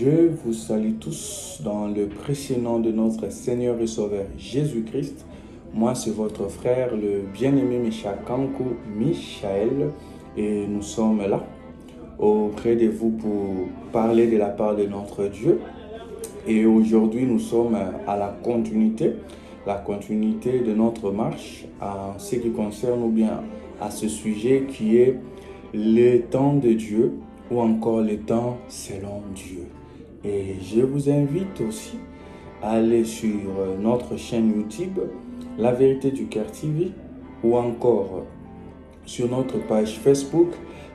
Je vous salue tous dans le précieux nom de notre Seigneur et Sauveur Jésus-Christ. Moi, c'est votre frère, le bien-aimé Meshakankou Michael, et nous sommes là auprès de vous pour parler de la part de notre Dieu. Et aujourd'hui, nous sommes à la continuité de notre marche en ce qui concerne ou bien à ce sujet qui est le temps de Dieu ou encore le temps selon Dieu. Et je vous invite aussi à aller sur notre chaîne YouTube, La Vérité du Cœur TV, ou encore sur notre page Facebook,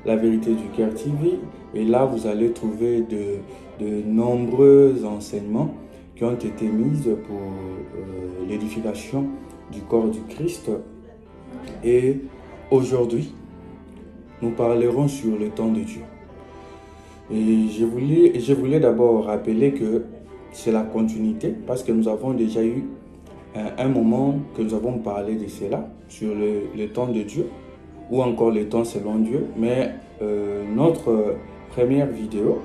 La Vérité du Cœur TV. Et là, vous allez trouver de nombreux enseignements qui ont été mis pour l'édification du corps du Christ. Et aujourd'hui, nous parlerons sur le temps de Dieu. Et je voulais d'abord rappeler que c'est la continuité parce que nous avons déjà eu un moment que nous avons parlé de cela, sur le temps de Dieu ou encore le temps selon Dieu. Mais notre première vidéo,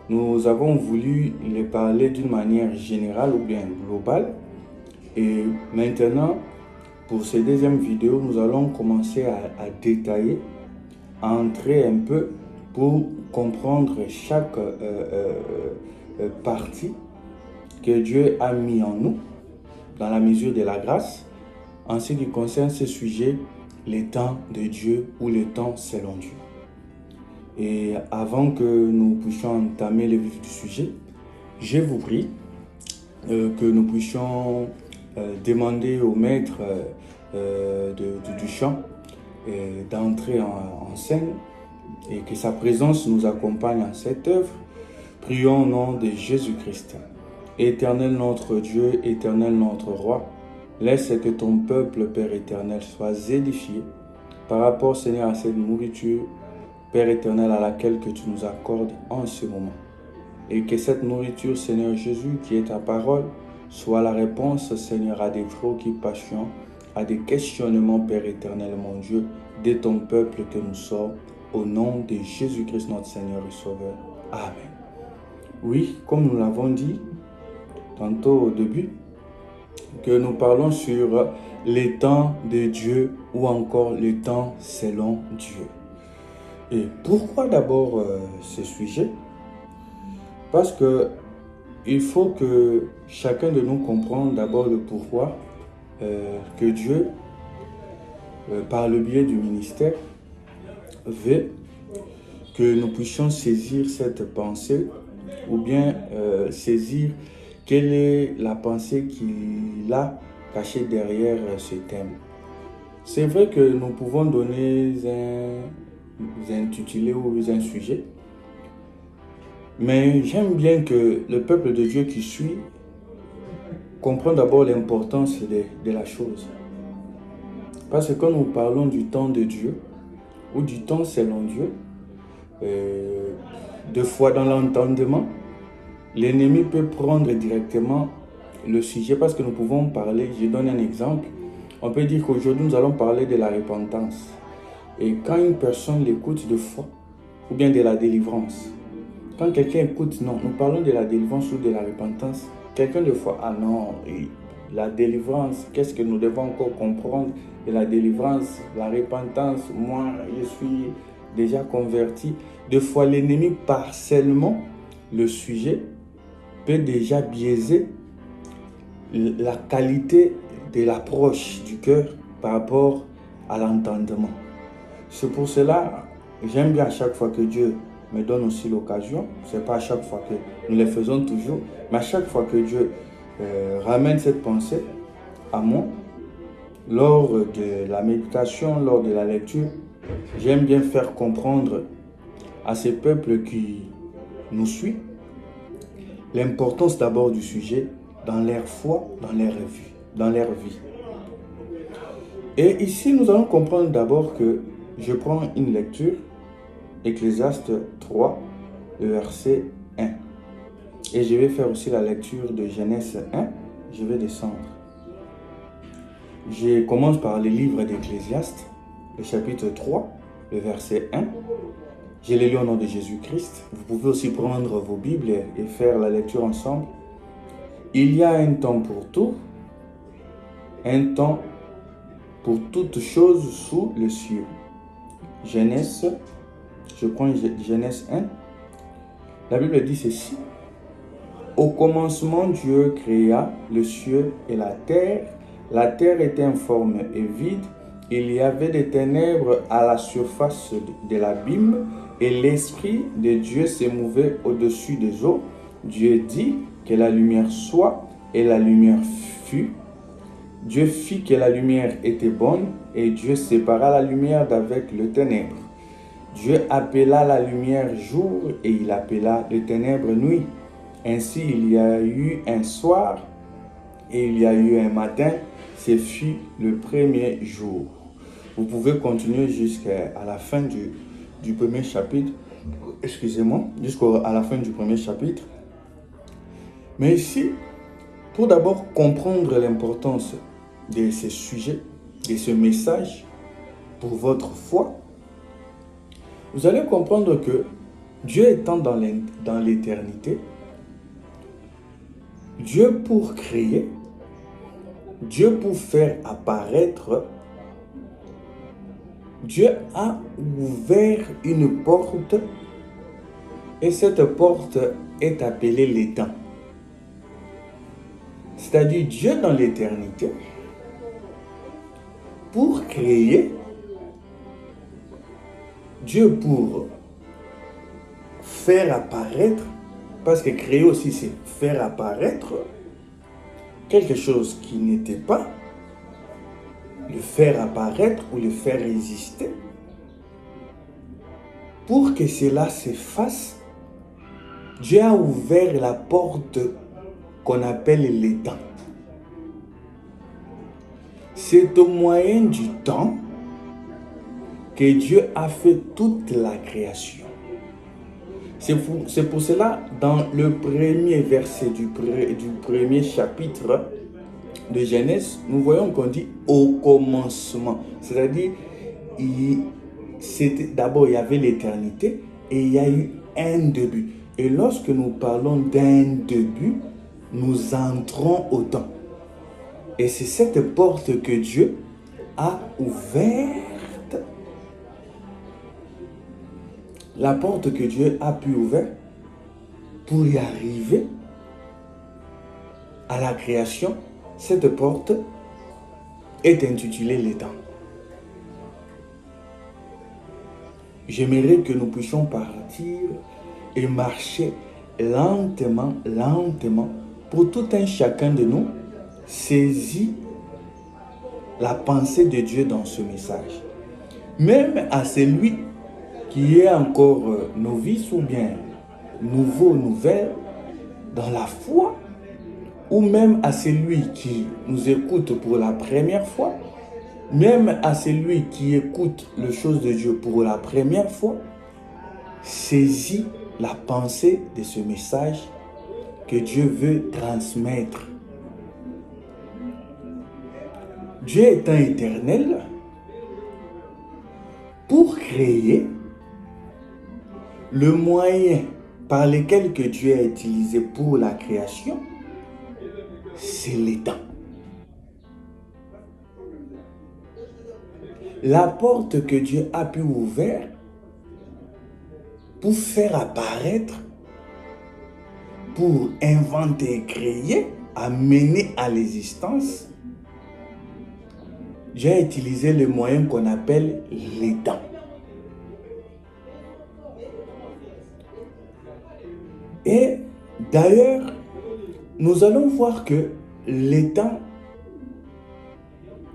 nous avons voulu les parler d'une manière générale ou bien globale. Et maintenant, pour cette deuxième vidéo, nous allons commencer à détailler, à entrer un peu pour comprendre chaque partie que Dieu a mis en nous, dans la mesure de la grâce, en ce qui concerne ce sujet, les temps de Dieu ou les temps selon Dieu. Et avant que nous puissions entamer le vif du sujet, je vous prie que nous puissions demander au maître du chant d'entrer en scène et que sa présence nous accompagne en cette œuvre. Prions au nom de Jésus-Christ. Éternel notre Dieu, éternel notre roi, laisse que ton peuple, Père éternel, soit édifié par rapport, Seigneur, à cette nourriture, Père éternel, à laquelle que tu nous accordes en ce moment. Et que cette nourriture, Seigneur Jésus, qui est ta parole, soit la réponse, Seigneur, à des préoccupations, à des questionnements, Père éternel, mon Dieu, de ton peuple que nous sommes, au nom de Jésus-Christ, notre Seigneur et Sauveur. Amen. Oui, comme nous l'avons dit tantôt au début, que nous parlons sur les temps de Dieu ou encore les temps selon Dieu. Et pourquoi d'abord ce sujet? Parce que il faut que chacun de nous comprenne d'abord le pourquoi que Dieu, par le biais du ministère, veut que nous puissions saisir cette pensée ou bien saisir quelle est la pensée qu'il a cachée derrière ce thème. C'est vrai que nous pouvons donner un intitulé ou un sujet, mais j'aime bien que le peuple de Dieu qui suit comprenne d'abord l'importance de la chose. Parce que quand nous parlons du temps de Dieu ou du temps selon Dieu, deux fois dans l'entendement, l'ennemi peut prendre directement le sujet parce que nous pouvons parler, je donne un exemple, on peut dire qu'aujourd'hui nous allons parler de la repentance. Et quand une personne l'écoute de foi, ou bien de la délivrance, quand quelqu'un écoute, non, nous parlons de la délivrance ou de la repentance, quelqu'un de foi, ah non, la délivrance, qu'est-ce que nous devons encore comprendre de la délivrance, la repentance, moi je suis déjà converti. Des fois l'ennemi partiellement, le sujet peut déjà biaiser la qualité de l'approche du cœur par rapport à l'entendement. C'est pour cela, j'aime bien à chaque fois que Dieu me donne aussi l'occasion, ce n'est pas à chaque fois que nous le faisons toujours, mais à chaque fois que Dieu ramène cette pensée à moi, lors de la méditation, lors de la lecture, j'aime bien faire comprendre à ces peuples qui nous suivent l'importance d'abord du sujet dans leur foi, dans leur vie. Et ici, nous allons comprendre d'abord que je prends une lecture, Ecclésiaste 3, le verset 1. Et je vais faire aussi la lecture de Genèse 1, je vais descendre. Je commence par le livre d'Ecclésiaste, le chapitre 3, le verset 1. Je les lis au nom de Jésus-Christ. Vous pouvez aussi prendre vos Bibles et faire la lecture ensemble. Il y a un temps pour tout, un temps pour toutes choses sous le ciel. Genèse, je prends Genèse 1. La Bible dit ceci. Au commencement, Dieu créa le ciel et la terre. La terre était informe et vide. Il y avait des ténèbres à la surface de l'abîme et l'Esprit de Dieu se mouvait au-dessus des eaux. Dieu dit que la lumière soit et la lumière fut. Dieu fit que la lumière était bonne et Dieu sépara la lumière d'avec le ténèbre. Dieu appela la lumière jour et il appela les ténèbres nuit. Ainsi il y a eu un soir et il y a eu un matin, ce fut le premier jour. Vous pouvez continuer jusqu'à la fin du premier chapitre, excusez-moi, jusqu'à la fin du premier chapitre. Mais ici, pour d'abord comprendre l'importance de ce sujet, de ce message pour votre foi, vous allez comprendre que Dieu étant dans l'éternité, Dieu pour créer, Dieu pour faire apparaître, Dieu a ouvert une porte et cette porte est appelée les temps. C'est-à-dire Dieu dans l'éternité, pour créer, Dieu pour faire apparaître, parce que créer aussi c'est faire apparaître quelque chose qui n'était pas, le faire apparaître ou le faire exister. Pour que cela se fasse, Dieu a ouvert la porte qu'on appelle les temps. C'est au moyen du temps que Dieu a fait toute la création. C'est pour cela, dans le premier verset du premier chapitre de Genèse, nous voyons qu'on dit au commencement. C'est-à-dire, d'abord il y avait l'éternité et il y a eu un début. Et lorsque nous parlons d'un début, nous entrons au temps. Et c'est cette porte que Dieu a ouverte. La porte que Dieu a pu ouvrir pour y arriver à la création, cette porte est intitulée les temps. J'aimerais que nous puissions partir et marcher lentement, pour tout un chacun de nous saisir la pensée de Dieu dans ce message. Même à celui qui est encore novice ou bien nouvelle dans la foi, ou même à celui qui nous écoute pour la première fois, même à celui qui écoute les choses de Dieu pour la première fois, saisis la pensée de ce message que Dieu veut transmettre. Dieu étant éternel, pour créer, le moyen par lequel que Dieu a utilisé pour la création, c'est les temps. La porte que Dieu a pu ouvrir pour faire apparaître, pour inventer et créer, amener à l'existence, Dieu a utilisé le moyen qu'on appelle les temps. Et d'ailleurs, nous allons voir que les temps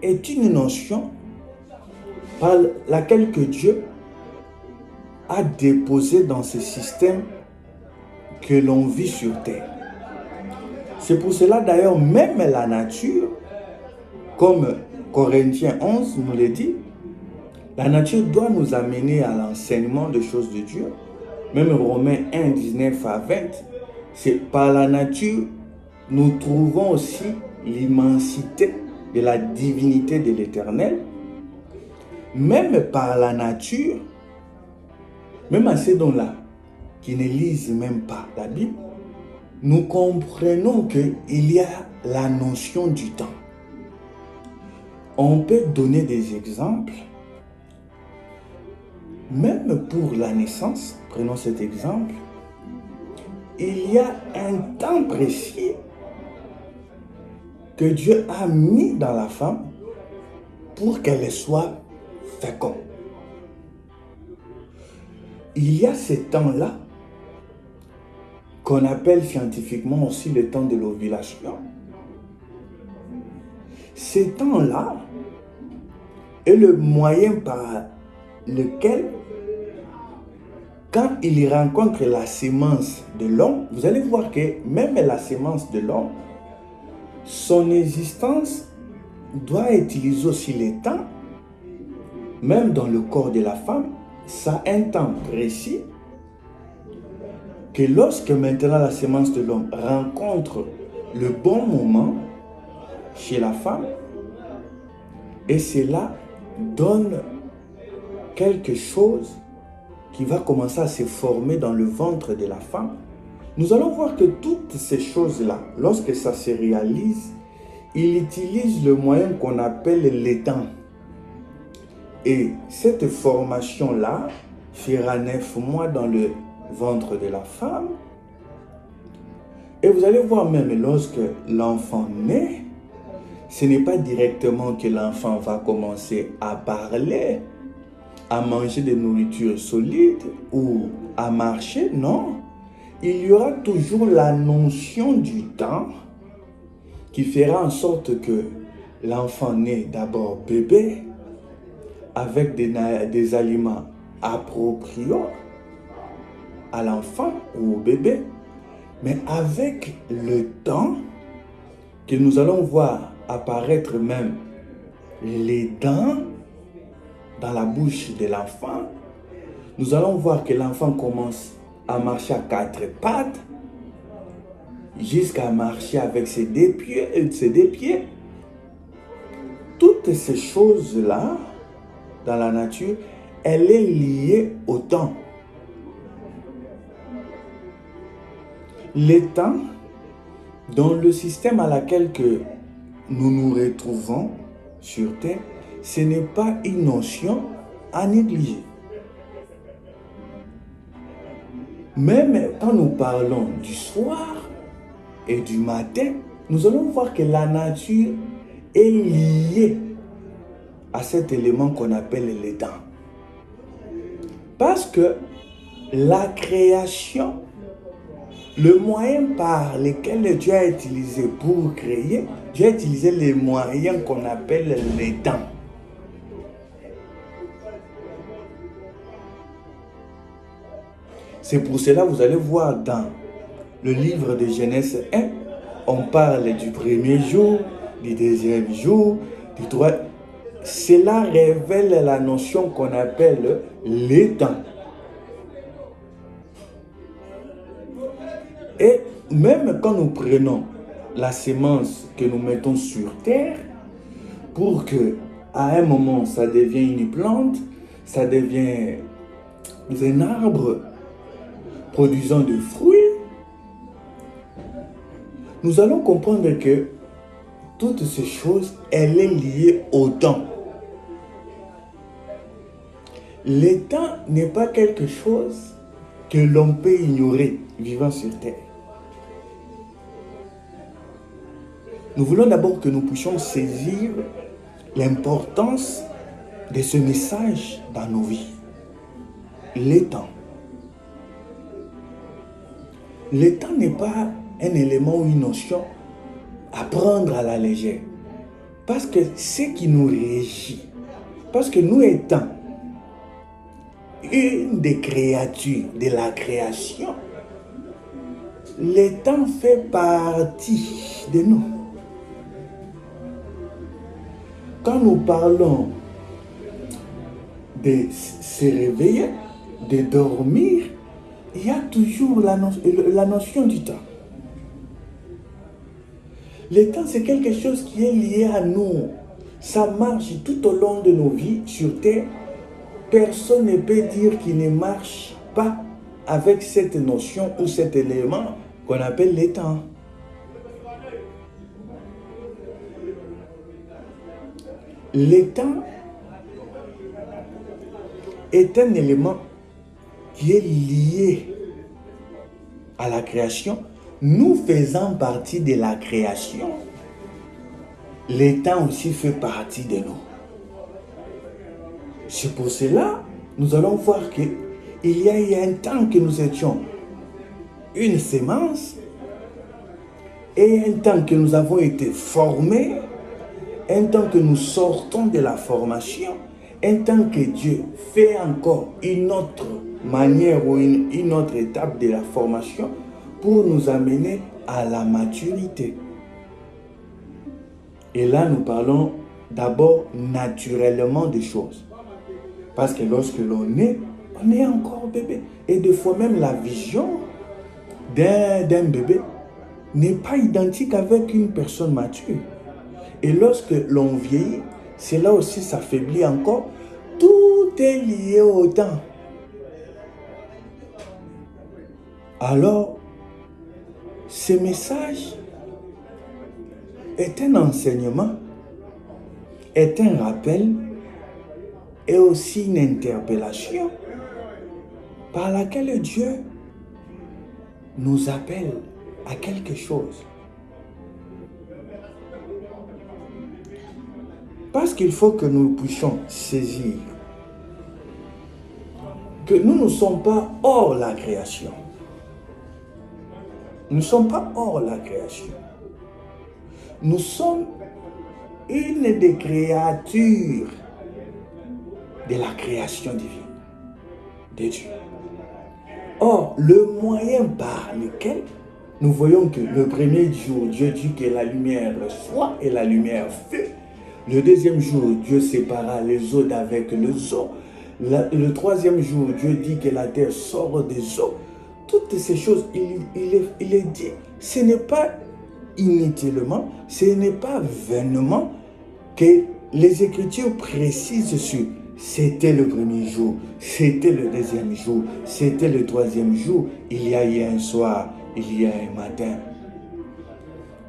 est une notion par laquelle que Dieu a déposé dans ce système que l'on vit sur terre. C'est pour cela d'ailleurs même la nature, comme Corinthiens 11 nous le dit, la nature doit nous amener à l'enseignement des choses de Dieu. Même Romains 1, 19 à 20, c'est par la nature, nous trouvons aussi l'immensité de la divinité de l'Éternel. Même par la nature, même à ces dons-là, qui ne lisent même pas la Bible, nous comprenons qu'il y a la notion du temps. On peut donner des exemples, même pour la naissance, prenons cet exemple, il y a un temps précis que Dieu a mis dans la femme pour qu'elle soit féconde. Il y a ce temps-là qu'on appelle scientifiquement aussi le temps de l'ovulation. Ce temps-là est le moyen par lequel, quand il rencontre la sémence de l'homme, vous allez voir que même la sémence de l'homme, son existence doit utiliser aussi le temps, même dans le corps de la femme, ça a un temps précis, que lorsque maintenant la sémence de l'homme rencontre le bon moment chez la femme, et cela donne quelque chose qui va commencer à se former dans le ventre de la femme. Nous allons voir que toutes ces choses-là, lorsque ça se réalise, il utilise le moyen qu'on appelle l'étang. Et cette formation-là fera 9 mois dans le ventre de la femme. Et vous allez voir même lorsque l'enfant naît, ce n'est pas directement que l'enfant va commencer à parler, à manger des nourritures solides ou à marcher, non. Il y aura toujours la notion du temps qui fera en sorte que l'enfant naît d'abord bébé avec des aliments appropriés à l'enfant ou au bébé, mais avec le temps que nous allons voir apparaître même les dents dans la bouche de l'enfant, nous allons voir que l'enfant commence à marcher à 4 pattes jusqu'à marcher avec ses deux pieds. Toutes ces choses-là, dans la nature, elle est liée au temps. Le temps, dans le système à laquelle que nous nous retrouvons sur Terre, ce n'est pas une notion à négliger. Même quand nous parlons du soir et du matin, nous allons voir que la nature est liée à cet élément qu'on appelle le temps. Parce que la création, le moyen par lequel Dieu a utilisé pour créer, Dieu a utilisé les moyens qu'on appelle les temps. C'est pour cela que vous allez voir dans le livre de Genèse 1, on parle du premier jour, du deuxième jour, du troisième. Cela révèle la notion qu'on appelle les temps. Et même quand nous prenons la sémence que nous mettons sur terre, pour que à un moment ça devienne une plante, ça devient un arbre produisant des fruits, nous allons comprendre que toutes ces choses, elles sont liées au temps. Le temps n'est pas quelque chose que l'on peut ignorer vivant sur terre. Nous voulons d'abord que nous puissions saisir l'importance de ce message dans nos vies. Le temps. Le temps n'est pas un élément ou une notion à prendre à la légère. Parce que ce qui nous régit, parce que nous étant une des créatures de la création, le temps fait partie de nous. Quand nous parlons de se réveiller, de dormir, il y a toujours la notion du temps. Le temps, c'est quelque chose qui est lié à nous. Ça marche tout au long de nos vies sur Terre. Personne ne peut dire qu'il ne marche pas avec cette notion ou cet élément qu'on appelle les temps. Les temps est un élément qui est lié à la création, nous faisant partie de la création. Le temps aussi fait partie de nous. C'est pour cela, nous allons voir qu'il y a eu un temps que nous étions une sémence et un temps que nous avons été formés, un temps que nous sortons de la formation, un temps que Dieu fait encore une autre manière ou une autre étape de la formation pour nous amener à la maturité. Et là, nous parlons d'abord naturellement des choses. Parce que lorsque l'on est encore bébé. Et des fois même la vision d'un bébé n'est pas identique avec une personne mature. Et lorsque l'on vieillit, c'est là aussi s'affaiblit encore. Tout est lié au temps. Alors, ce message est un enseignement, est un rappel et aussi une interpellation par laquelle Dieu nous appelle à quelque chose. Parce qu'il faut que nous puissions saisir que nous ne sommes pas hors la création. Nous ne sommes pas hors la création. Nous sommes une des créatures de la création divine de Dieu. Or, le moyen par lequel nous voyons que le premier jour, Dieu dit que la lumière soit et la lumière fut. Le deuxième jour, Dieu sépara les eaux d'avec les eaux. Le troisième jour, Dieu dit que la terre sort des eaux. Toutes ces choses, il est dit, ce n'est pas inutilement, ce n'est pas vainement que les Écritures précisent sur c'était le premier jour, c'était le deuxième jour, c'était le troisième jour, il y a eu un soir, il y a un matin.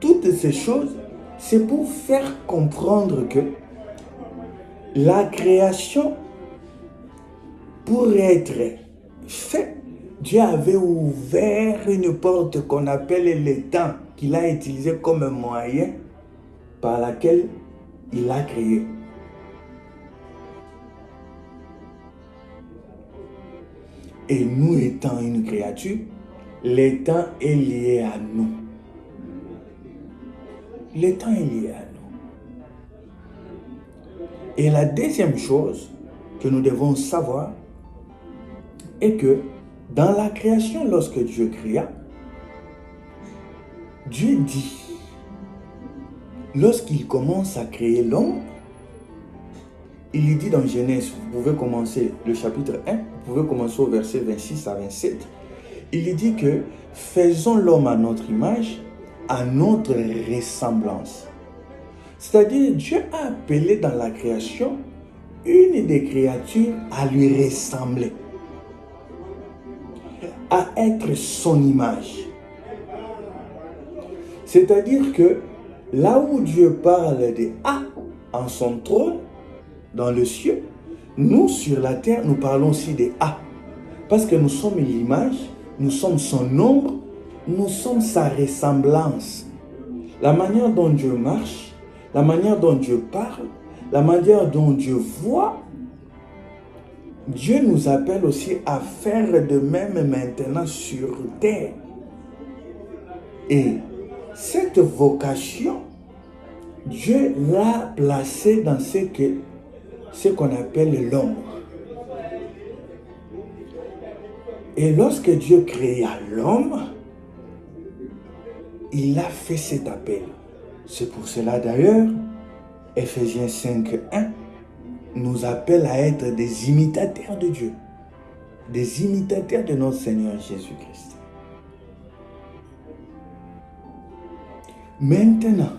Toutes ces choses, c'est pour faire comprendre que la création, pour être faite, Dieu avait ouvert une porte qu'on appelle le temps, qu'il a utilisé comme moyen par laquelle il a créé. Et nous étant une créature, le temps est lié à nous. Le temps est lié à nous. Et la deuxième chose que nous devons savoir est que dans la création, lorsque Dieu créa, Dieu dit, lorsqu'il commence à créer l'homme, il dit dans Genèse, vous pouvez commencer le chapitre 1, vous pouvez commencer au verset 26 à 27, il dit que faisons l'homme à notre image, à notre ressemblance. C'est-à-dire, Dieu a appelé dans la création une des créatures à lui ressembler, à être son image. C'est-à-dire que là où Dieu parle de A en son trône, dans le ciel, nous sur la terre, nous parlons aussi de A. Parce que nous sommes l'image, nous sommes son ombre, nous sommes sa ressemblance. La manière dont Dieu marche, la manière dont Dieu parle, la manière dont Dieu voit, Dieu nous appelle aussi à faire de même maintenant sur terre. Et cette vocation, Dieu l'a placée dans ce qu'on appelle l'ombre. Et lorsque Dieu créa l'homme, il a fait cet appel. C'est pour cela d'ailleurs, Ephésiens 5:1 nous appelle à être des imitateurs de Dieu, des imitateurs de notre Seigneur Jésus-Christ. Maintenant,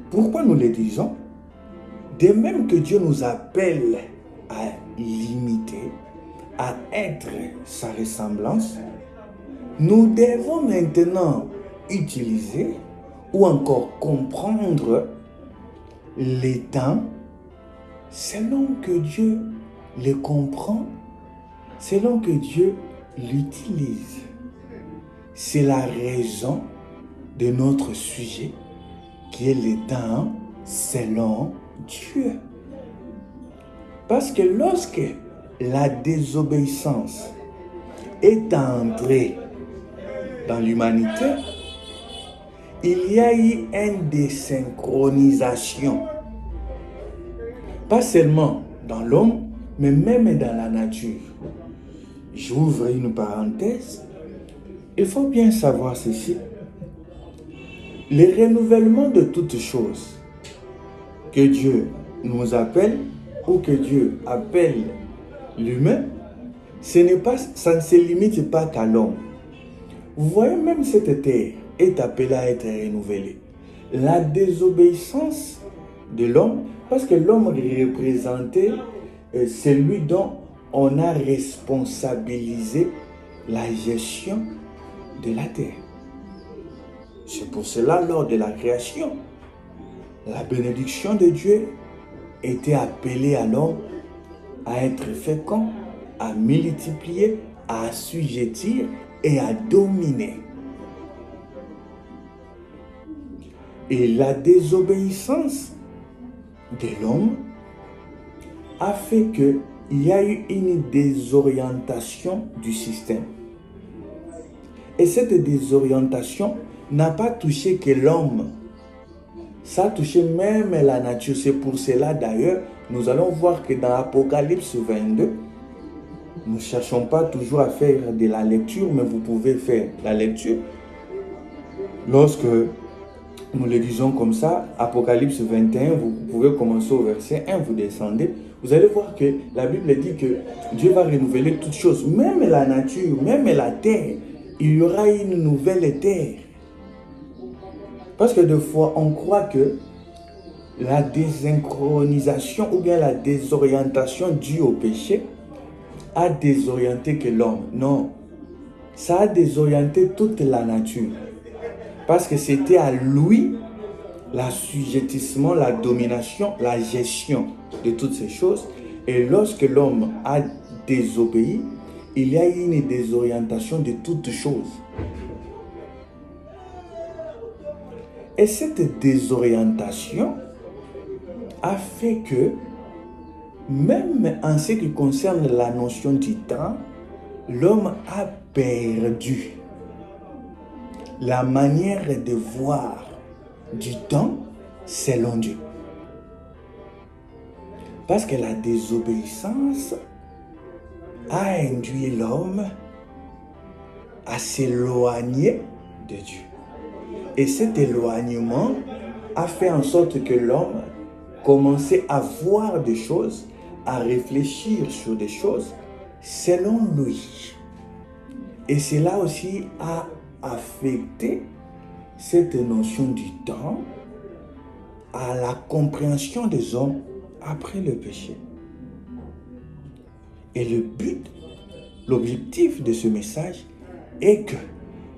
pourquoi nous le disons? De même que Dieu nous appelle à l'imiter, à être sa ressemblance, nous devons maintenant utiliser ou encore comprendre les temps selon que Dieu les comprend, selon que Dieu l'utilise. C'est la raison de notre sujet qui est les temps selon Dieu. Parce que lorsque la désobéissance est entrée dans l'humanité, il y a eu une désynchronisation. Pas seulement dans l'homme, mais même dans la nature. J'ouvre une parenthèse. Il faut bien savoir ceci. Le renouvellement de toutes choses que Dieu nous appelle ou que Dieu appelle l'humain, ça ne se limite pas qu'à l'homme. Vous voyez, même cette terre est appelée à être renouvelée. La désobéissance de l'homme, parce que l'homme représentait celui dont on a responsabilisé la gestion de la terre. C'est pour cela, lors de la création, la bénédiction de Dieu était appelée à l'homme à être fécond, à multiplier, à assujettir et à dominer. Et la désobéissance de l'homme a fait qu'il y a eu une désorientation du système. Et cette désorientation n'a pas touché que l'homme. Ça a touché même la nature. C'est pour cela d'ailleurs, nous allons voir que dans Apocalypse 22, nous ne cherchons pas toujours à faire de la lecture, mais vous pouvez faire la lecture. Lorsque nous le disons comme ça, Apocalypse 21, vous pouvez commencer au verset 1, vous descendez. Vous allez voir que la Bible dit que Dieu va renouveler toutes choses, même la nature, même la terre. Il y aura une nouvelle terre. Parce que des fois, on croit que la désynchronisation ou bien la désorientation due au péché a désorienté que l'homme. Non, ça a désorienté toute la nature. Parce que c'était à lui l'assujettissement, la domination, la gestion de toutes ces choses. Et lorsque l'homme a désobéi, il y a eu une désorientation de toutes choses. Et cette désorientation a fait que, même en ce qui concerne la notion du temps, l'homme a perdu la manière de voir du temps selon Dieu. Parce que la désobéissance a induit l'homme à s'éloigner de Dieu. Et cet éloignement a fait en sorte que l'homme commençait à voir des choses, à réfléchir sur des choses selon lui. Et cela aussi a affecté cette notion du temps à la compréhension des hommes après le péché. Et le but, l'objectif de ce message est que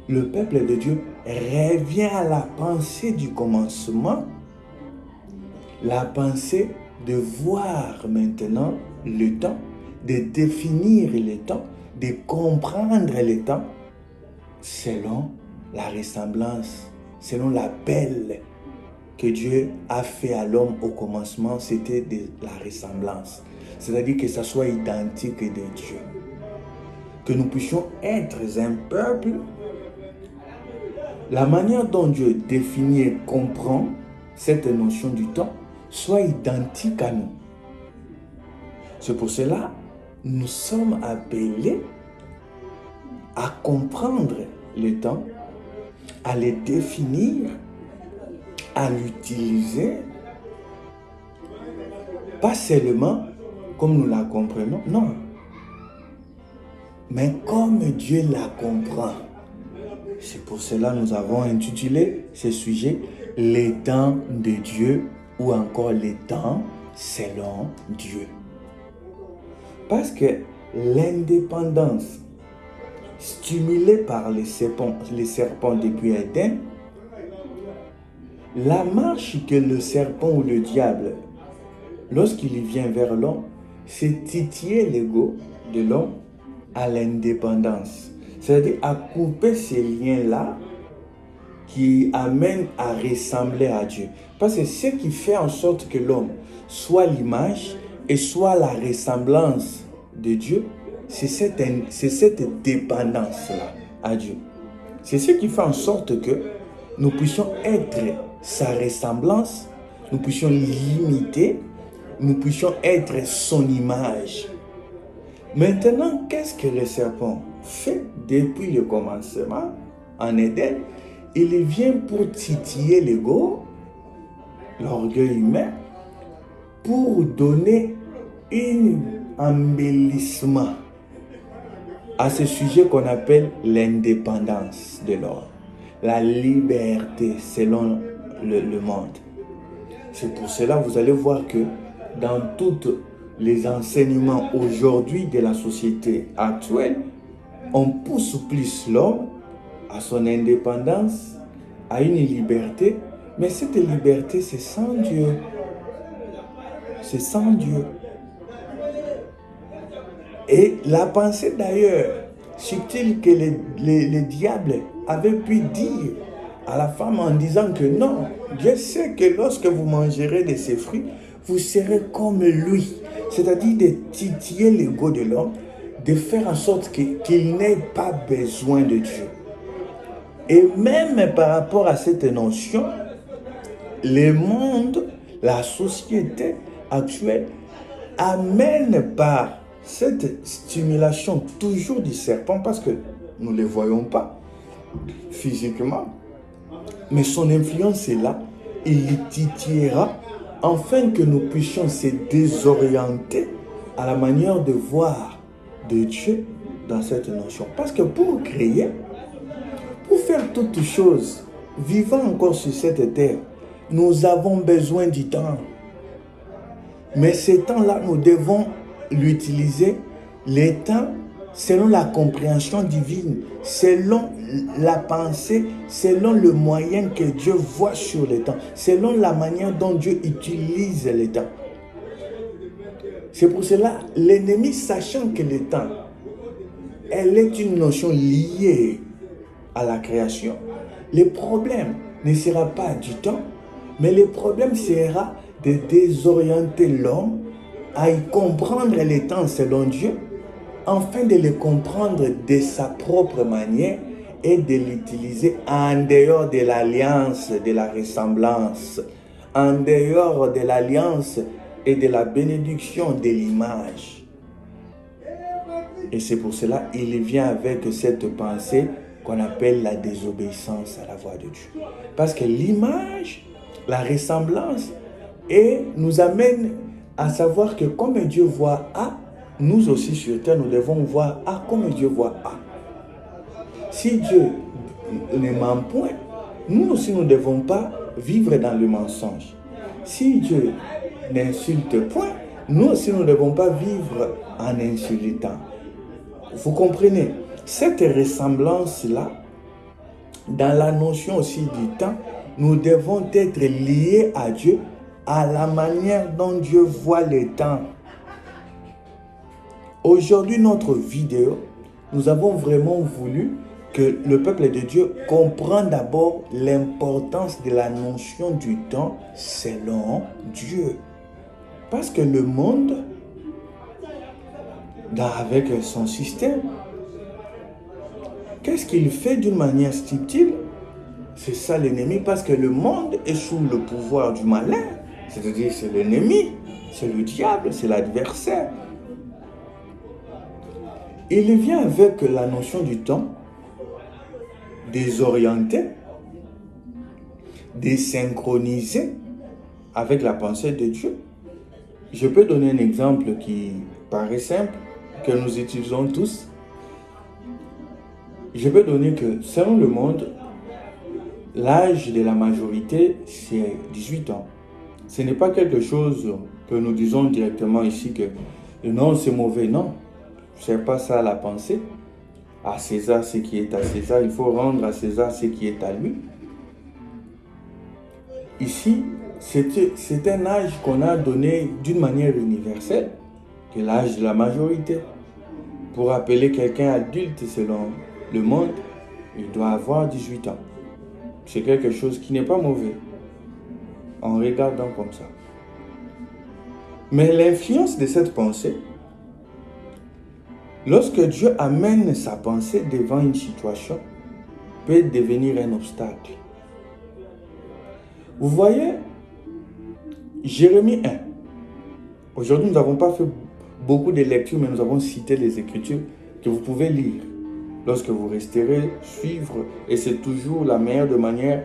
le peuple de Dieu revient à la pensée du commencement, la pensée de voir maintenant le temps, de définir le temps, de comprendre le temps selon la ressemblance, selon l'appel que Dieu a fait à l'homme au commencement, c'était de la ressemblance. C'est-à-dire que ça soit identique de Dieu. Que nous puissions être un peuple. La manière dont Dieu définit et comprend cette notion du temps soit identique à nous. C'est pour cela que nous sommes appelés à comprendre le temps, à le définir, à l'utiliser, pas seulement comme nous la comprenons, non, mais comme Dieu la comprend. C'est pour cela que nous avons intitulé ce sujet « Les temps de Dieu » ou encore « Les temps selon Dieu ». Parce que l'indépendance stimulée par les serpents depuis Éden, la marche que le serpent ou le diable, lorsqu'il vient vers l'homme, c'est titiller l'ego de l'homme à l'indépendance. C'est-à-dire à couper ces liens-là qui amènent à ressembler à Dieu. Parce que ce qui fait en sorte que l'homme soit l'image et soit la ressemblance de Dieu, c'est cette dépendance-là à Dieu. C'est ce qui fait en sorte que nous puissions être sa ressemblance, nous puissions l'imiter, nous puissions être son image. Maintenant, qu'est-ce que le serpent fait depuis le commencement en Éden? Il vient pour titiller l'ego, l'orgueil humain, pour donner un embellissement à ce sujet qu'on appelle l'indépendance de l'homme, la liberté selon le monde. C'est pour cela que vous allez voir que dans tous les enseignements aujourd'hui de la société actuelle, on pousse plus l'homme à son indépendance, à une liberté, mais cette liberté, c'est sans Dieu. C'est sans Dieu. Et la pensée d'ailleurs subtile que le diable avait pu dire à la femme en disant que non, Dieu sait que lorsque vous mangerez de ces fruits, vous serez comme lui. C'est-à-dire de titiller l'ego de l'homme, de faire en sorte qu'il n'ait pas besoin de Dieu. Et même par rapport à cette notion, le monde, la société actuelle amène par cette stimulation toujours du serpent, parce que nous ne les voyons pas physiquement, mais son influence est là, il les titillera afin que nous puissions se désorienter à la manière de voir de Dieu dans cette notion. Parce que pour créer, pour faire toutes choses, vivant encore sur cette terre, nous avons besoin du temps. Mais ce temps-là, nous devons l'utiliser, les temps, selon la compréhension divine, selon la pensée, selon le moyen que Dieu voit sur les temps, selon la manière dont Dieu utilise les temps. C'est pour cela, l'ennemi, sachant que le temps, elle est une notion liée à la création, le problème ne sera pas du temps, mais le problème sera de désorienter l'homme à y comprendre les temps selon Dieu, afin de les comprendre de sa propre manière et de l'utiliser en dehors de l'alliance, de la ressemblance, en dehors de l'alliance et de la bénédiction de l'image. Et c'est pour cela qu'il vient avec cette pensée qu'on appelle la désobéissance à la voix de Dieu. Parce que l'image, la ressemblance, nous amène à savoir que comme Dieu voit A, nous aussi sur terre, nous devons voir A comme Dieu voit A. Si Dieu ne ment point, nous aussi nous ne devons pas vivre dans le mensonge. Si Dieu n'insulte point, nous aussi nous ne devons pas vivre en insultant. Vous comprenez? Cette ressemblance-là, dans la notion aussi du temps, nous devons être liés à Dieu à la manière dont Dieu voit les temps. Aujourd'hui, notre vidéo, nous avons vraiment voulu que le peuple de Dieu comprenne d'abord l'importance de la notion du temps selon Dieu. Parce que le monde, avec son système, qu'est-ce qu'il fait d'une manière subtile? C'est ça l'ennemi, parce que le monde est sous le pouvoir du malin. C'est-à-dire c'est l'ennemi, c'est le diable, c'est l'adversaire. Il vient avec la notion du temps, désorienté, désynchronisé avec la pensée de Dieu. Je peux donner un exemple qui paraît simple, que nous utilisons tous. Je peux donner que selon le monde, l'âge de la majorité, c'est 18 ans. Ce n'est pas quelque chose que nous disons directement ici que non, c'est mauvais, non. C'est pas ça la pensée. À César ce qui est à César, il faut rendre à César ce qui est à lui. Ici, c'est un âge qu'on a donné d'une manière universelle, qui est l'âge de la majorité. Pour appeler quelqu'un adulte selon le monde, il doit avoir 18 ans. C'est quelque chose qui n'est pas mauvais en regardant comme ça. Mais l'influence de cette pensée, lorsque Dieu amène sa pensée devant une situation, peut devenir un obstacle. Vous voyez, Jérémie 1. Aujourd'hui, nous n'avons pas fait beaucoup de lectures, mais nous avons cité les Écritures que vous pouvez lire lorsque vous resterez suivre. Et c'est toujours la meilleure de manière,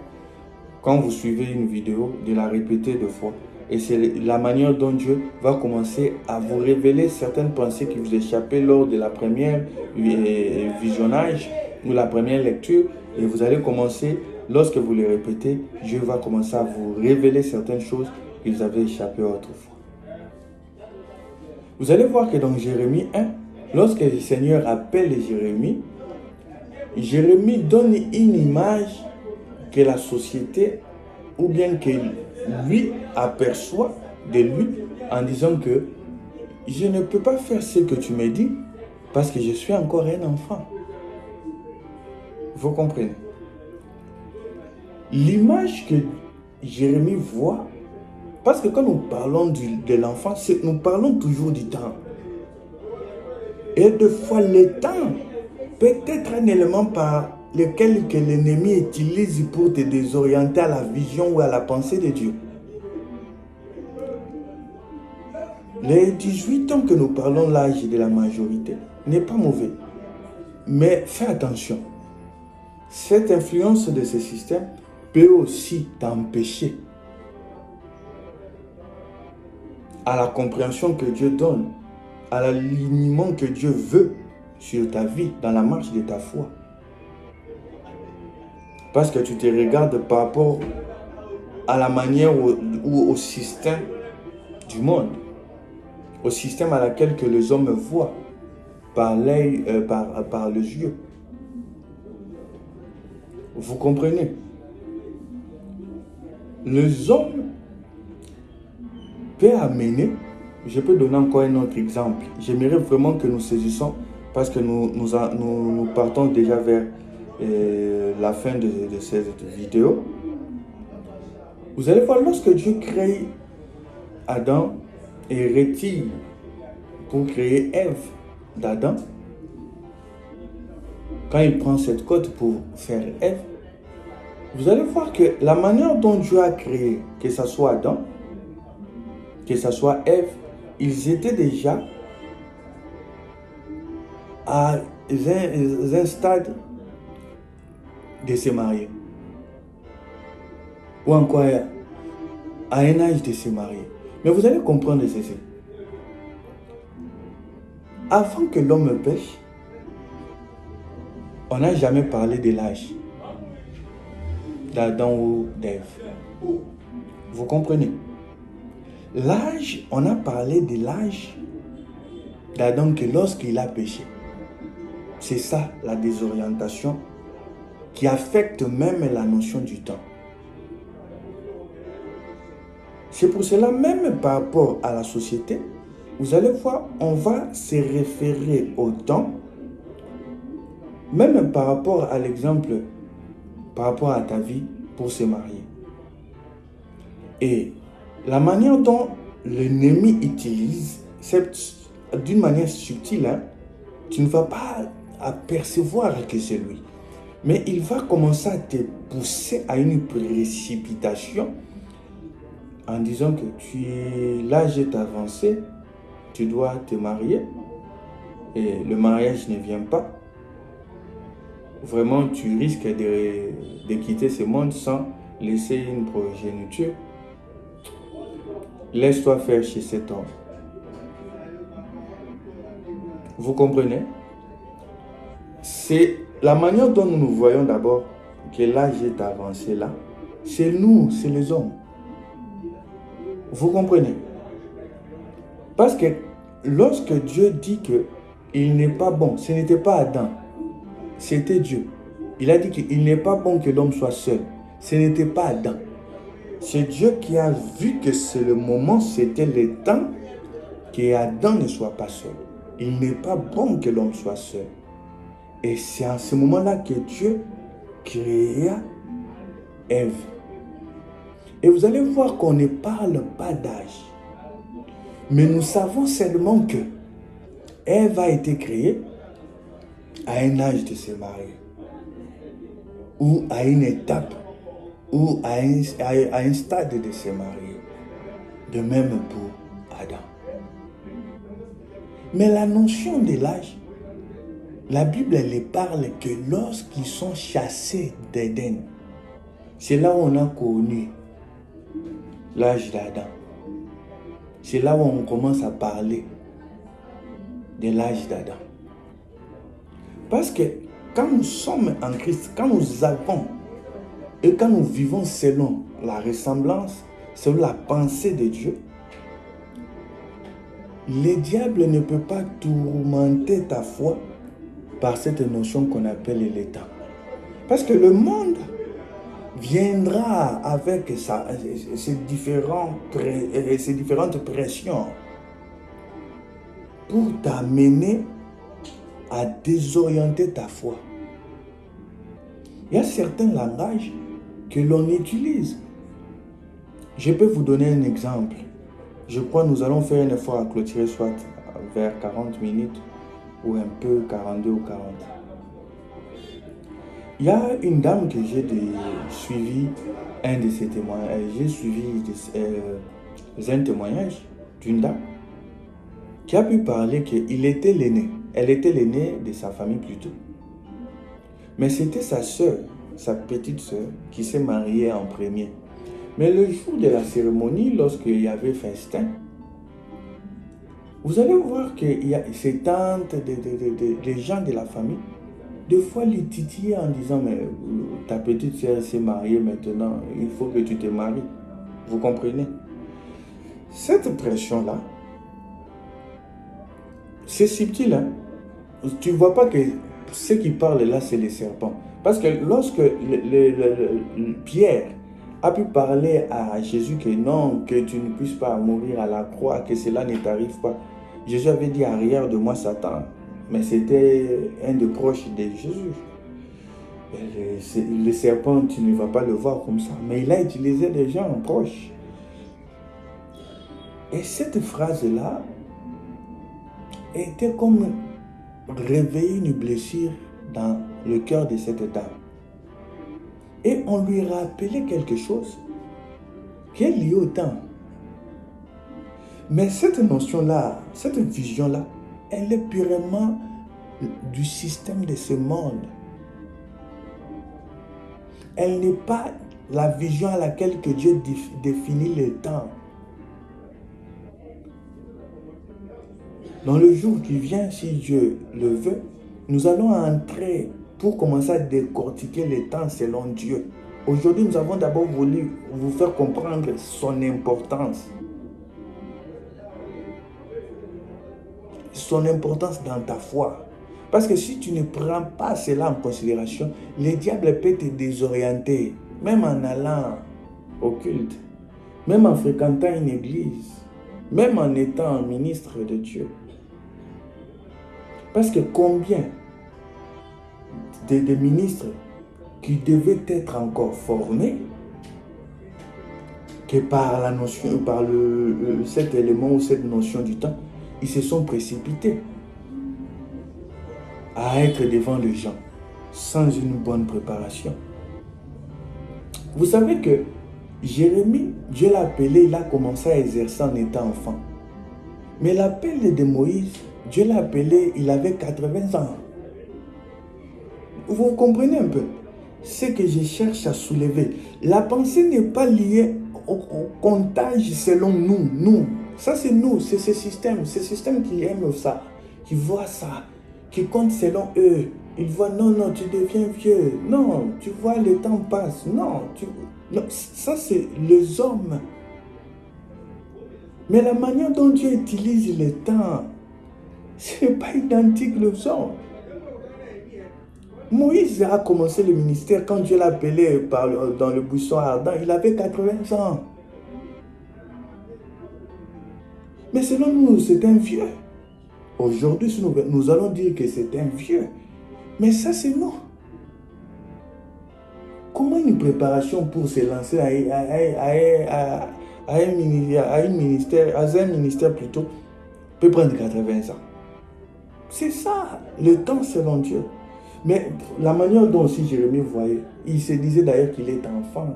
quand vous suivez une vidéo, de la répéter deux fois. Et c'est la manière dont Dieu va commencer à vous révéler certaines pensées qui vous échappaient lors de la première visionnage ou la première lecture. Et vous allez commencer, lorsque vous les répétez, Dieu va commencer à vous révéler certaines choses qui vous avaient échappé autrefois. Vous allez voir que dans Jérémie 1, lorsque le Seigneur appelle Jérémie, Jérémie donne une image que la société ou bien que lui aperçoit de lui en disant que je ne peux pas faire ce que tu me dis parce que je suis encore un enfant. Vous comprenez? L'image que Jérémie voit, parce que quand nous parlons de l'enfant, nous parlons toujours du temps. Et des fois, le temps peut être un élément par lequel que l'ennemi utilise pour te désorienter à la vision ou à la pensée de Dieu. Les 18 ans que nous parlons, l'âge de la majorité, n'est pas mauvais. Mais fais attention. Cette influence de ce système peut aussi t'empêcher à la compréhension que Dieu donne, à l'alignement que Dieu veut sur ta vie, dans la marche de ta foi. Parce que tu te regardes par rapport à la manière ou au système du monde, au système à laquelle que les hommes voient par l'œil, par les yeux. Vous comprenez? Les hommes peuvent amener, je peux donner encore un autre exemple. J'aimerais vraiment que nous saisissons parce que nous partons déjà vers la fin de cette vidéo. Vous allez voir, lorsque Dieu crée Adam et retire pour créer Ève d'Adam, quand il prend cette côte pour faire Ève, vous allez voir que la manière dont Dieu a créé, que ce soit Adam, que ce soit Ève, ils étaient déjà à un stade de se marier. Ou encore à un âge de se marier. Mais vous allez comprendre ceci. Avant que l'homme pêche, on n'a jamais parlé de l'âge d'Adam ou d'Ève. Vous comprenez? L'âge, on a parlé de l'âge d'Adam que lorsqu'il a péché. C'est ça la désorientation qui affecte même la notion du temps. C'est pour cela, même par rapport à la société, vous allez voir, on va se référer au temps, même par rapport à l'exemple, par rapport à ta vie pour se marier. Et la manière dont l'ennemi utilise, c'est d'une manière subtile, hein, tu ne vas pas apercevoir que c'est lui. Mais il va commencer à te pousser à une précipitation en disant que l'âge est avancé, tu dois te marier et le mariage ne vient pas. Vraiment, tu risques de quitter ce monde sans laisser une progéniture. Laisse-toi faire chez cet homme. Vous comprenez? C'est la manière dont nous voyons d'abord que l'âge est avancé là. C'est nous, c'est les hommes. Vous comprenez? Parce que lorsque Dieu dit que il n'est pas bon. Ce n'était pas Adam, c'était Dieu. Il a dit qu'il n'est pas bon que l'homme soit seul. Ce n'était pas Adam. C'est Dieu qui a vu que c'est le moment, c'était le temps que Adam ne soit pas seul. Il n'est pas bon que l'homme soit seul. Et c'est à ce moment-là que Dieu créa Ève. Et vous allez voir qu'on ne parle pas d'âge. Mais nous savons seulement que Ève a été créée à un âge de se marier. Ou à une étape. Ou à un stade de se marier. De même pour Adam. Mais la notion de l'âge, la Bible elle parle que lorsqu'ils sont chassés d'Éden, c'est là où on a connu l'âge d'Adam. C'est là où on commence à parler de l'âge d'Adam. Parce que quand nous sommes en Christ, quand nous avons et quand nous vivons selon la ressemblance, selon la pensée de Dieu, le diable ne peut pas tourmenter ta foi par cette notion qu'on appelle le temps. Parce que le monde viendra avec ces différentes pressions pour t'amener à désorienter ta foi. Il y a certains langages que l'on utilise. Je peux vous donner un exemple. Je crois que nous allons faire un effort à clôturer soit vers 40 minutes ou un peu 42 ou 40. Il y a une dame que j'ai suivi un de ses témoignages. J'ai suivi un témoignage d'une dame qui a pu parler qu'il était l'aîné. Elle était l'aînée de sa famille plutôt. Mais c'était sa soeur, sa petite soeur, qui s'est mariée en premier. Mais le jour de la cérémonie, lorsqu'il y avait festin, vous allez voir que ces tantes, les gens de la famille, des fois les titillaient en disant, mais ta petite soeur s'est mariée maintenant, il faut que tu te maries. Vous comprenez? Cette pression-là, c'est subtil. Hein? Tu ne vois pas que ceux qui parlent là, c'est les serpents. Parce que lorsque Pierre a pu parler à Jésus que non, que tu ne puisses pas mourir à la croix, que cela ne t'arrive pas. Jésus avait dit arrière de moi Satan, mais c'était un des proches de Jésus. Le serpent, tu ne vas pas le voir comme ça, mais il a utilisé des gens proches. Et cette phrase-là était comme réveiller une blessure dans le cœur de cette dame. Et on lui rappelait quelque chose qui est lié au temps. Mais cette notion-là, cette vision-là, elle est purement du système de ce monde. Elle n'est pas la vision à laquelle que Dieu définit le temps. Dans le jour qui vient, si Dieu le veut, nous allons entrer pour commencer à décortiquer le temps selon Dieu. Aujourd'hui, nous avons d'abord voulu vous faire comprendre son importance. Son importance dans ta foi. Parce que si tu ne prends pas cela en considération, le diable peut te désorienter, même en allant au culte, même en fréquentant une église, même en étant un ministre de Dieu. Parce que combien de ministres qui devaient être encore formés que par la notion, par cet élément ou cette notion du temps, ils se sont précipités à être devant les gens sans une bonne préparation. Vous savez que Jérémie, Dieu l'a appelé, il a commencé à exercer en étant enfant. Mais l'appel de Moïse, Dieu l'a appelé, il avait 80 ans. Vous comprenez un peu ce que je cherche à soulever. La pensée n'est pas liée au comptage selon nous. Ça c'est nous, c'est ce système qui aime ça, qui voit ça, qui compte selon eux. Ils voient, non, tu deviens vieux. Non, tu vois, le temps passe. Non, ça c'est les hommes. Mais la manière dont Dieu utilise le temps, Ce n'est pas identique le son. Moïse a commencé le ministère quand Dieu l'a appelé dans le buisson ardent. Il avait 80 ans. Mais selon nous, c'est un vieux. Aujourd'hui, nous allons dire que c'est un vieux. Mais ça, c'est non. Comment une préparation pour se lancer à un ministère plutôt peut prendre 80 ans? C'est ça, le temps selon Dieu. Mais la manière dont aussi Jérémie voyait, il se disait d'ailleurs qu'il est enfant.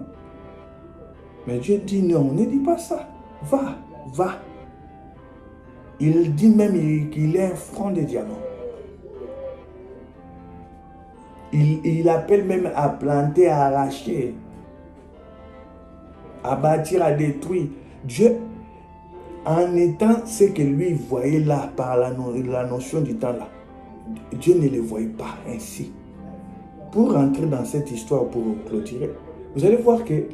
Mais Dieu dit non, ne dis pas ça. Va, va. Il dit même qu'il est un front de diamant. Il appelle même à planter, à arracher, à bâtir, à détruire. Dieu, en étant ce que lui voyait là, par la notion du temps là, Dieu ne le voyait pas ainsi. Pour rentrer dans cette histoire, pour clôturer, vous allez voir que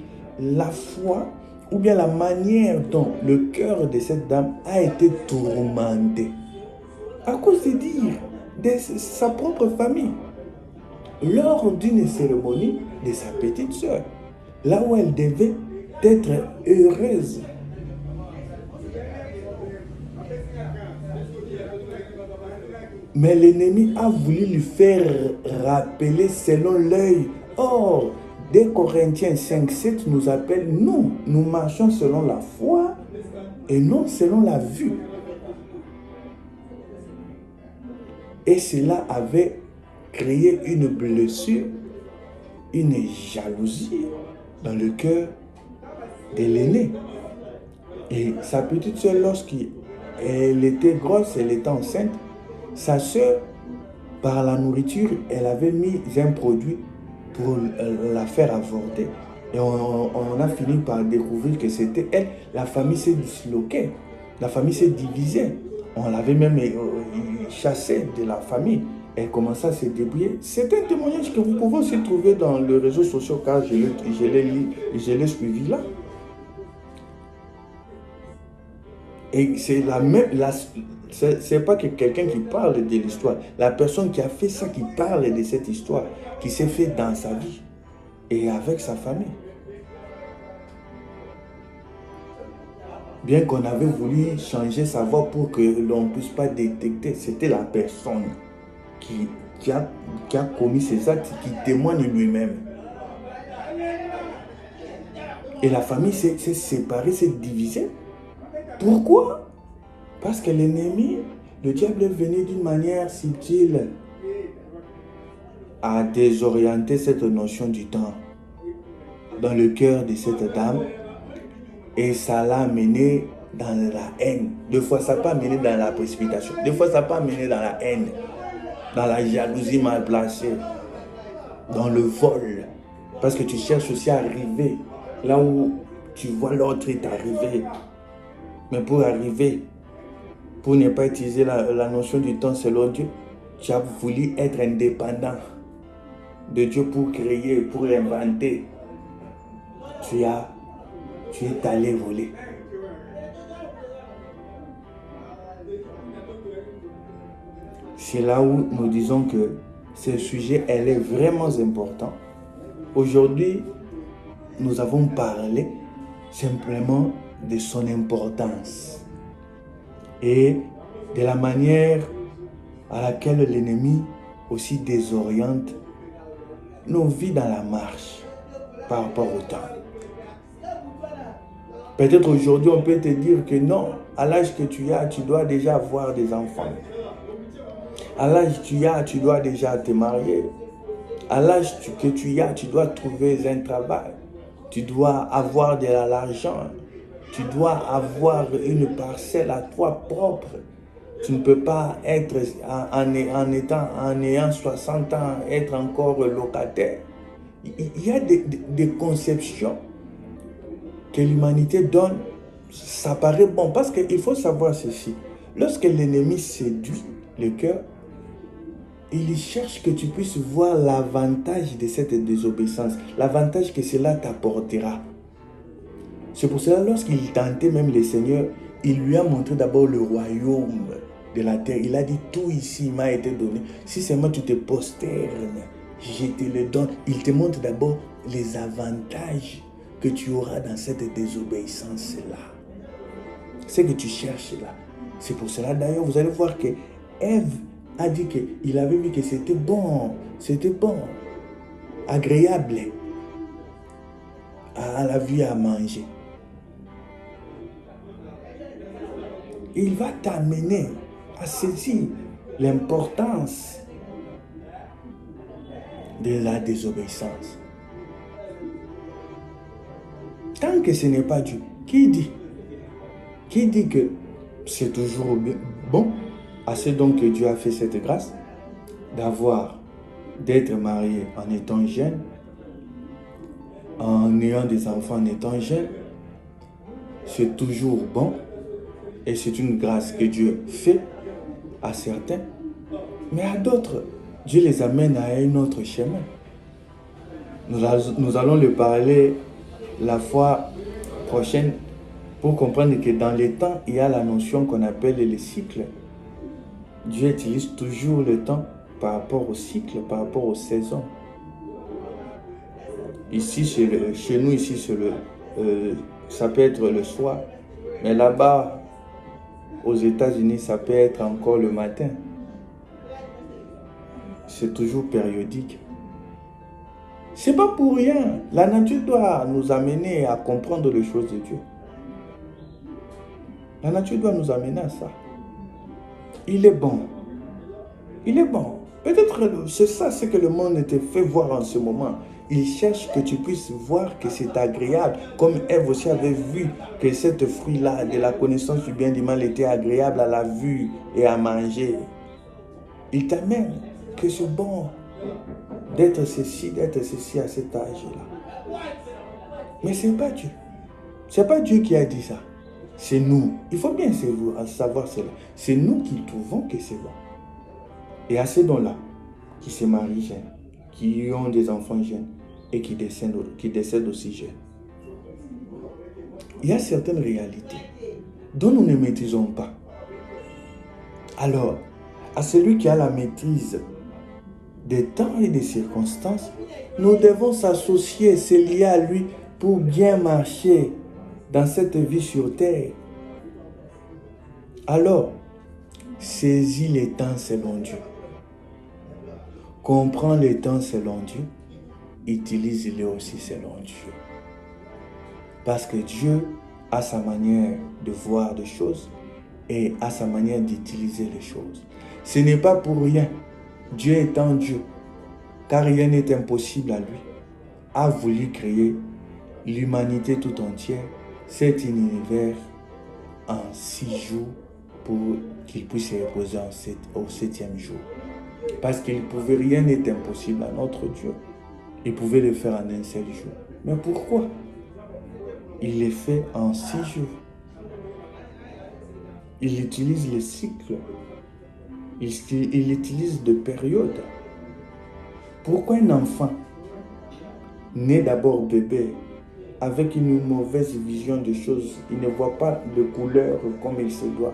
la foi, ou bien la manière dont le cœur de cette dame a été tourmenté, à cause de dire de sa propre famille, lors d'une cérémonie de sa petite sœur, là où elle devait être heureuse. Mais l'ennemi a voulu lui faire rappeler selon l'œil. Or, 2 Corinthiens 5:7 nous appelle, nous marchons selon la foi et non selon la vue. Et cela avait créé une blessure, une jalousie dans le cœur de l'aîné. Et sa petite soeur, lorsqu'elle était grosse, elle était enceinte, sa soeur, par la nourriture, elle avait mis un produit pour la faire avorter. Et on a fini par découvrir que c'était elle. La famille s'est disloquée, la famille s'est divisée. On l'avait même chassée de la famille. Elle commençait à se débrouiller. C'est un témoignage que vous pouvez aussi trouver dans les réseaux sociaux, car je l'ai suivi là. Et c'est la même, c'est pas que quelqu'un qui parle de l'histoire. La personne qui a fait ça, qui parle de cette histoire, qui s'est fait dans sa vie et avec sa famille. Bien qu'on avait voulu changer sa voix pour que l'on ne puisse pas détecter, c'était la personne qui a commis ces actes, qui témoigne lui-même. Et la famille s'est séparée, s'est divisée. Pourquoi? Parce que l'ennemi, le diable est venu d'une manière subtile à désorienter cette notion du temps dans le cœur de cette dame, et ça l'a amené dans la haine. Des fois, ça peut amener dans la précipitation. Des fois, ça peut amener dans la haine, dans la jalousie mal placée, dans le vol. Parce que tu cherches aussi à arriver là où tu vois l'autre est arrivé. Mais pour arriver, pour ne pas utiliser la notion du temps selon Dieu, tu as voulu être indépendant de Dieu pour créer, pour inventer. Tu es allé voler. C'est là où nous disons que ce sujet, elle est vraiment important. Aujourd'hui, nous avons parlé simplement de son importance et de la manière à laquelle l'ennemi aussi désoriente nos vies dans la marche par rapport au temps. Peut-être aujourd'hui, on peut te dire que non, à l'âge que tu as, tu dois déjà avoir des enfants. À l'âge que tu as, tu dois déjà te marier. À l'âge que tu as, tu dois trouver un travail. Tu dois avoir de l'argent. Tu dois avoir une parcelle à toi propre. Tu ne peux pas être, en ayant 60 ans, être encore locataire. Il y a des conceptions que l'humanité donne. Ça paraît bon parce qu'il faut savoir ceci. Lorsque l'ennemi séduit le cœur, il cherche que tu puisses voir l'avantage de cette désobéissance, l'avantage que cela t'apportera. C'est pour cela, lorsqu'il tentait même le Seigneur, il lui a montré d'abord le royaume de la terre. Il a dit, tout ici m'a été donné. Si seulement tu te prosternes, je te le donne. Il te montre d'abord les avantages que tu auras dans cette désobéissance-là. Ce que tu cherches là. C'est pour cela d'ailleurs, vous allez voir que Ève a dit qu'il avait vu que c'était bon, agréable à la vue à manger. Il va t'amener à saisir l'importance de la désobéissance. Tant que ce n'est pas Dieu, qui dit que c'est toujours bon? Assez donc que Dieu a fait cette grâce d'être marié en étant jeune, en ayant des enfants en étant jeune. C'est toujours bon et c'est une grâce que Dieu fait à certains, mais à d'autres, Dieu les amène à un autre chemin. Nous allons le parler la fois prochaine pour comprendre que dans les temps, il y a la notion qu'on appelle les cycles. Dieu utilise toujours le temps par rapport au cycle, par rapport aux saisons. Ici, chez nous, ici, ça peut être le soir. Mais là-bas, aux États-Unis, ça peut être encore le matin. C'est toujours périodique. C'est pas pour rien. La nature doit nous amener à comprendre les choses de Dieu. La nature doit nous amener à ça. Il est bon. Il est bon. Peut-être c'est ça ce que le monde te fait voir en ce moment. Il cherche que tu puisses voir que c'est agréable. Comme Ève aussi avait vu que cette fruit-là, de la connaissance du bien et du mal, était agréable à la vue et à manger. Il t'amène que c'est bon d'être ceci à cet âge-là. Mais ce n'est pas Dieu. Ce n'est pas Dieu qui a dit ça. C'est nous. Il faut bien savoir cela. C'est nous qui trouvons que c'est bon. Et à ces dons-là, qui se marient jeunes, qui ont des enfants jeunes et qui décèdent aussi jeunes. Il y a certaines réalités dont nous ne maîtrisons pas. Alors, à celui qui a la maîtrise des temps et des circonstances, nous devons s'associer, se lier à lui pour bien marcher dans cette vie sur terre. Alors, saisis les temps selon Dieu. Comprends les temps selon Dieu. Utilise-les aussi selon Dieu. Parce que Dieu a sa manière de voir les choses et a sa manière d'utiliser les choses. Ce n'est pas pour rien. Dieu étant Dieu, car rien n'est impossible à lui, a voulu créer l'humanité tout entière, cet univers en 6 jours pour qu'il puisse se reposer au 7e jour. Parce qu'il ne pouvait rien n'est impossible à notre Dieu. Il pouvait le faire en un seul jour. Mais pourquoi? Il le fait en 6 jours. Il utilise les cycles. Il utilise des périodes. Pourquoi un enfant né d'abord bébé avec une mauvaise vision des choses, il ne voit pas de couleur comme il se doit?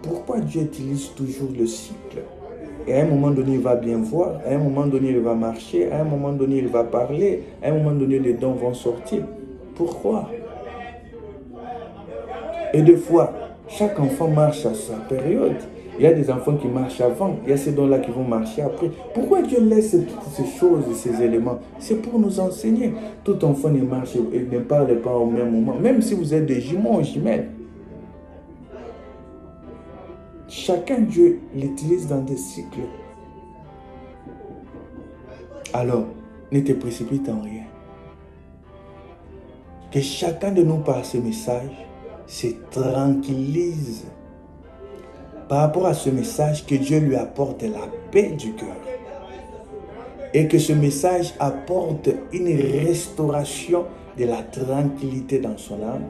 Pourquoi Dieu utilise toujours le cycle? Et à un moment donné, il va bien voir, à un moment donné, il va marcher, à un moment donné, il va parler, à un moment donné, les dons vont sortir. Pourquoi? Et des fois, chaque enfant marche à sa période. Il y a des enfants qui marchent avant, il y a ces dons-là qui vont marcher après. Pourquoi Dieu laisse toutes ces choses, ces éléments? C'est pour nous enseigner. Tout enfant ne marche et ne parle pas au même moment, même si vous êtes des jumeaux ou jumelles. Chacun, Dieu l'utilise dans des cycles. Alors, ne te précipite en rien. Que chacun de nous, par ce message, se tranquillise par rapport à ce message, que Dieu lui apporte la paix du cœur. Et que ce message apporte une restauration de la tranquillité dans son âme,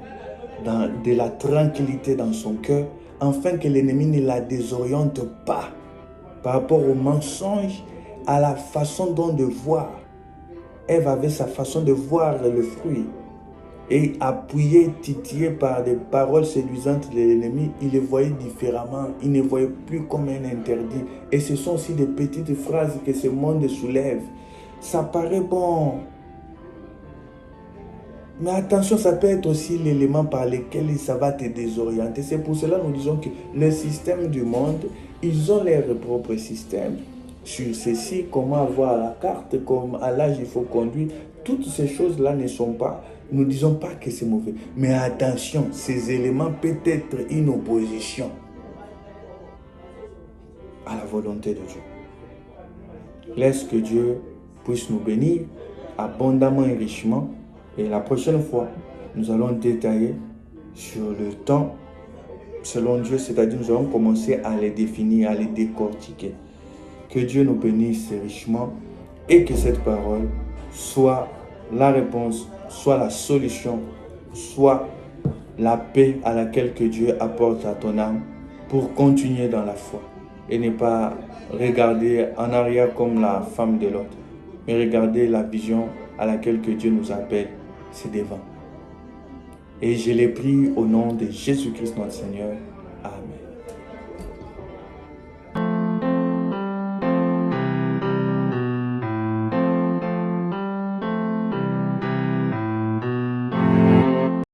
de la tranquillité dans son cœur, afin que l'ennemi ne la désoriente pas par rapport aux mensonges, à la façon dont de voir. Ève avait sa façon de voir le fruit. et appuyé, titillé par des paroles séduisantes de l'ennemi, il les voyait différemment. Il ne voyait plus comme un interdit. Et ce sont aussi des petites phrases que ce monde soulève. Ça paraît bon. Mais attention, ça peut être aussi l'élément par lequel ça va te désorienter. C'est pour cela que nous disons que le système du monde, ils ont leur propre système. Sur ceci, comment avoir la carte, comme à l'âge il faut conduire. Toutes ces choses-là ne sont pas, nous ne disons pas que c'est mauvais. Mais attention, ces éléments peuvent être une opposition à la volonté de Dieu. Laisse que Dieu puisse nous bénir abondamment et richement. Et la prochaine fois, nous allons détailler sur le temps selon Dieu, c'est-à-dire nous allons commencer à les définir, à les décortiquer. Que Dieu nous bénisse richement et que cette parole soit la réponse, soit la solution, soit la paix à laquelle que Dieu apporte à ton âme pour continuer dans la foi et ne pas regarder en arrière comme la femme de l'autre, mais regarder la vision à laquelle que Dieu nous appelle, c'est devant. Et je l'ai pris au nom de Jésus-Christ notre Seigneur. Amen.